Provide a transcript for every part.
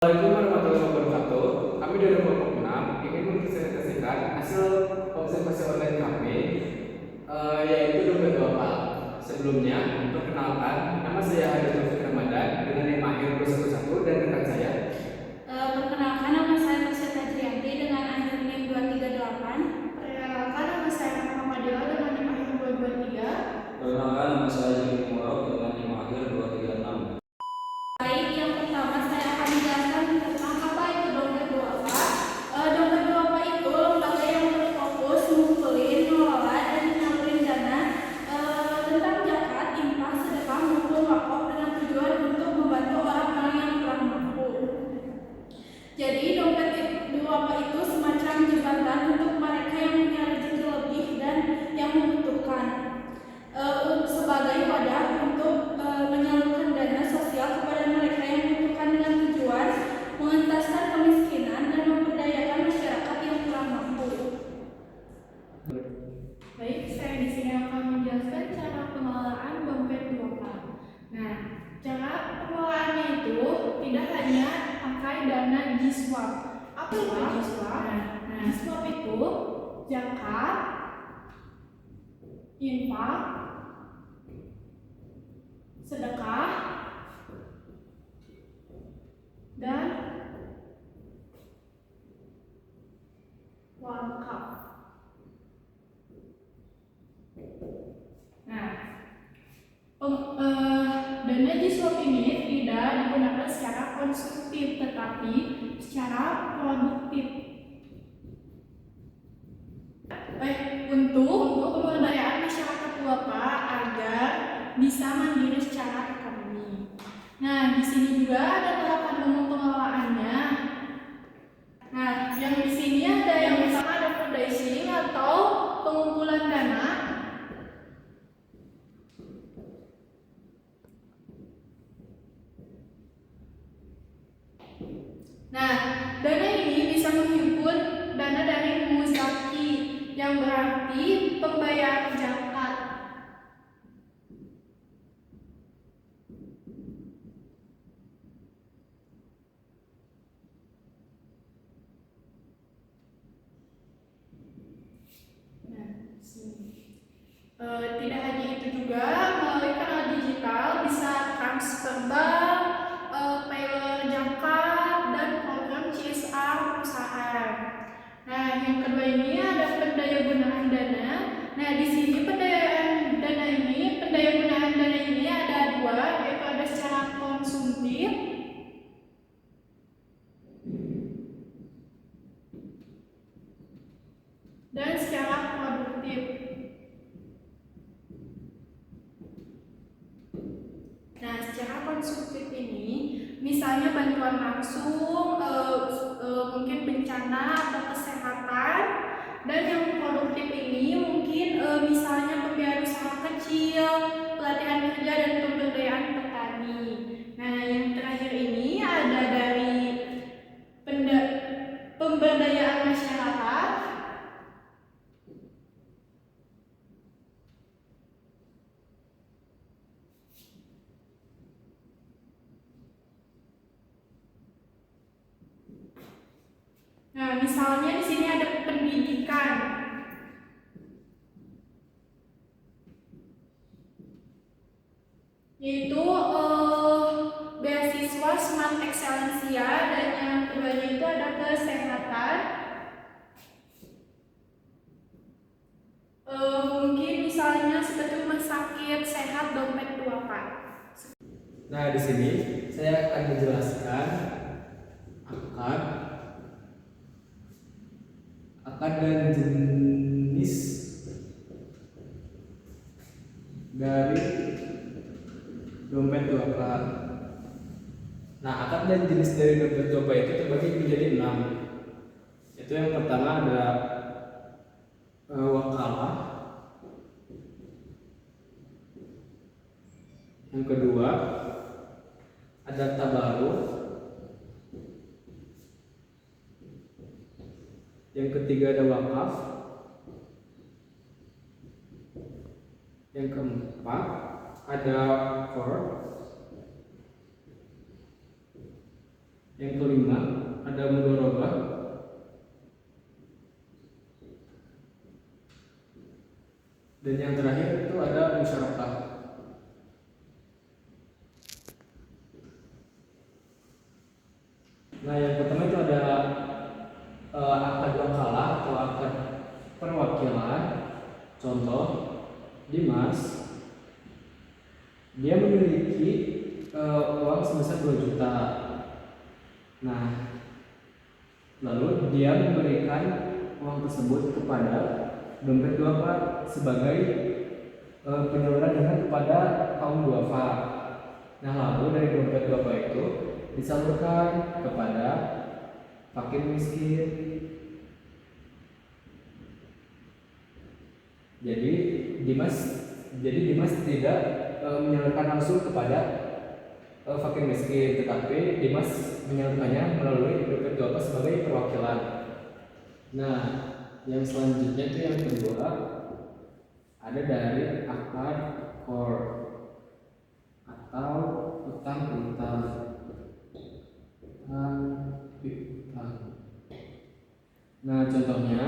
Assalamualaikum warahmatullahi wabarakatuh. Kami dari kelompok 6 ingin mempresentasikan hasil observasi online kami, yaitu dompet Bapak. Sebelumnya, perkenalkan, nama saya Hadi Taufik Ramadan dengan NIM akhir 211 dan rekan saya. Perkenalkan, nama saya Tasya Tajrianti dengan akhir NIM 238. Perkenalkan, nama saya Muhammadillah dengan NIM akhir 223. Perkenalkan, nama saya Jimmy Muarok dengan NIM akhir 236. Baik, yang pertama saya akan menjelaskan tentang apa itu dompet Bapak. Dompet Bapak itu lembaga yang berfokus mengumpulin, mengelola, dan menyalurin dana tentang zakat, infak, sedekah maupun wakaf dengan tujuan untuk membantu orang-orang yang kurang mampu. Jadi dompet Bapak itu semacam jembatan untuk mereka yang punya rezeki lebih dan yang membutuhkan, sebagai wadah untuk menyalurkan dana sosial kepada mereka yang membutuhkan dengan tujuan mengentaskan kemiskinan dan memberdayakan masyarakat yang kurang mampu. Baik, saya di sini akan menjelaskan cara pengelolaan dompet Bapak. Nah, cara pengelolaannya itu tidak hanya pakai dana Jiswap. Apa itu Jiswap? Nah, Jiswap itu zakat, infak, sedekah, dan wakaf. Nah, dana Jiswap ini tidak digunakan secara konsumtif tetapi secara produktif. Untuk pemberdayaan masyarakat Bapak agar bisa mandiri secara ekonomi. Nah, di sini juga ada tahapan umum pengelolaannya. Nah, yang di sini ada yang pertama ada fundraising atau pengumpulan dana. Nah, dana ini bisa menghimpun dana dari muzaki yang berarti pembayaran zakat. Tidak hanya itu juga, melalui kanal digital bisa transfer bank, paylater zakat, dan program CSR perusahaan. Nah, yang kedua ini ada pendayagunaan dana. Nah, di sini pendaya gunaan dana ini ada dua, yaitu ada secara konsumtif dan secara produktif. Nah, secara konsumtif ini misalnya bantuan langsung, mungkin bencana atau kesehatan, dan yang produktif ini mungkin misalnya pembiayaan usaha kecil, pelatihan kerja, dan pemberdayaan petani. Nah, yang terakhir ini ada dari pemberdayaan masyarakat. Nah, misalnya di sini ada pendidikan. Yaitu beasiswa Smart Excellencia, dan yang keduanya itu ada kesehatan. Mungkin misalnya seperti rumah sakit sehat dompet Bapak. Nah, di sini saya akan menjelaskan akad dan jenis dari dompet Bapak. Nah, akad dan jenis dari dompet Bapak itu terbagi menjadi 6. Itu yang pertama ada wakalah, yang kedua ada tabaruk, yang ketiga ada wakaf, yang keempat ada qard, yang kelima ada mudharabah. Dan yang terakhir itu ada musyarakah. Nah, yang pertama itu ada akad wakalah atau akad perwakilan. Contoh, Dimas dia memiliki uang sebesar 2 juta. Nah, lalu dia memberikan uang tersebut kepada dompet duafa sebagai penyaluran dana kepada kaum duafa. Nah, lalu dari dompet duafa itu disalurkan kepada fakir miskin. Jadi Dimas tidak menyalurkan langsung kepada fakir miskin, tetapi Dimas menyalurkannya melalui dompet duafa sebagai perwakilan. Nah, yang selanjutnya itu yang kedua ada dari akad qor atau utang piutang. Nah, contohnya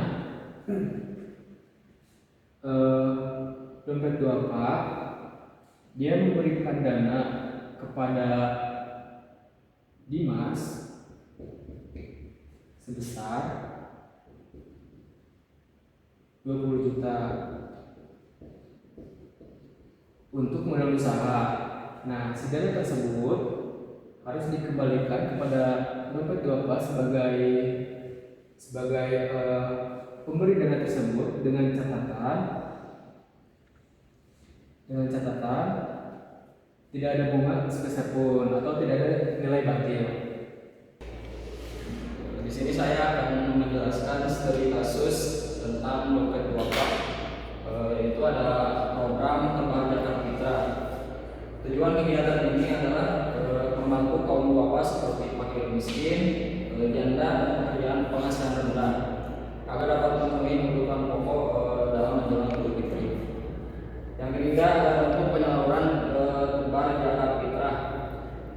dompet duafa dia memberikan dana kepada Dimas sebesar 20 juta untuk modal usaha. Nah, si dana tersebut harus dikembalikan kepada dompet duafa sebagai pemberi dana tersebut dengan catatan tidak ada bunga sebesar pun atau tidak ada nilai batil. Di sini saya akan menjelaskan studi kasus tentang dompet duafa. Itu adalah program tambahan zakat fitrah. Tujuan kegiatan ini adalah membantu kaum duafa seperti fakir miskin, janda, dan pekerjaan penghasilan rendah agar dapat memenuhi kebutuhan pokok dalam menjelang Idul Fitri. Yang ketiga adalah bentuk penyaluran tambahan zakat fitrah,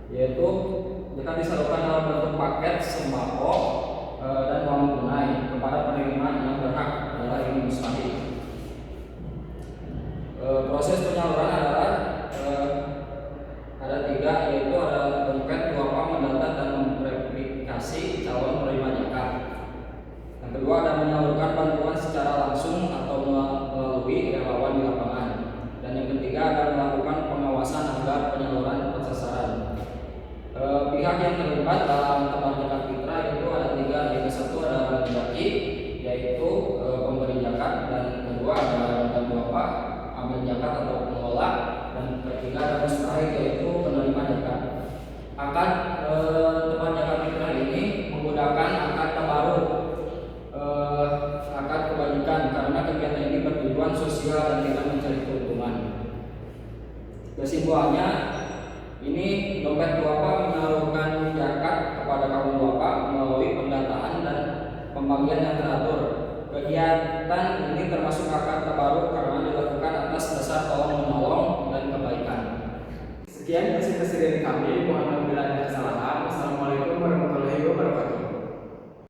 yaitu zakat disalurkan dalam bentuk paket sembako dan uang tunai kepada penerima yang berhak adalah ini mustahil. Proses penyaluran adalah ada 3, yaitu ada dompet duafa mendata dan memverifikasi calon penerima zakat. Yang kedua ada menyalurkan bantuan secara langsung atau melalui relawan di lapangan. Dan yang ketiga ada melakukan pengawasan agar penyaluran tepat sasaran. Pihak yang terlibat dalam tambahan zakat fitrah itu ada 3, yaitu satu ada mendaki, yaitu pemberi zakat, dan kedua ada dompet duafa, amil zakat atau pengelola, dan ketiga ada mustahik, yaitu penerima zakat. Akad tambahan zakat fitrah ini menggunakan akad tabaruk, akad kebajikan, karena kegiatan ini bertujuan sosial dan tidak mencari keuntungan. Kesimpulannya, ini dompet duafa menyalurkan zakat kepada kaum duafa melalui pendataan dan pembagian yang teratur. Kegiatan ini termasuk akad tabaruk karena dilakukan atas dasar tolong menolong dan kebaikan. Sekian presentasi dari kami. Mohon maaf bila ada kesalahan. Wassalamualaikum warahmatullahi wabarakatuh.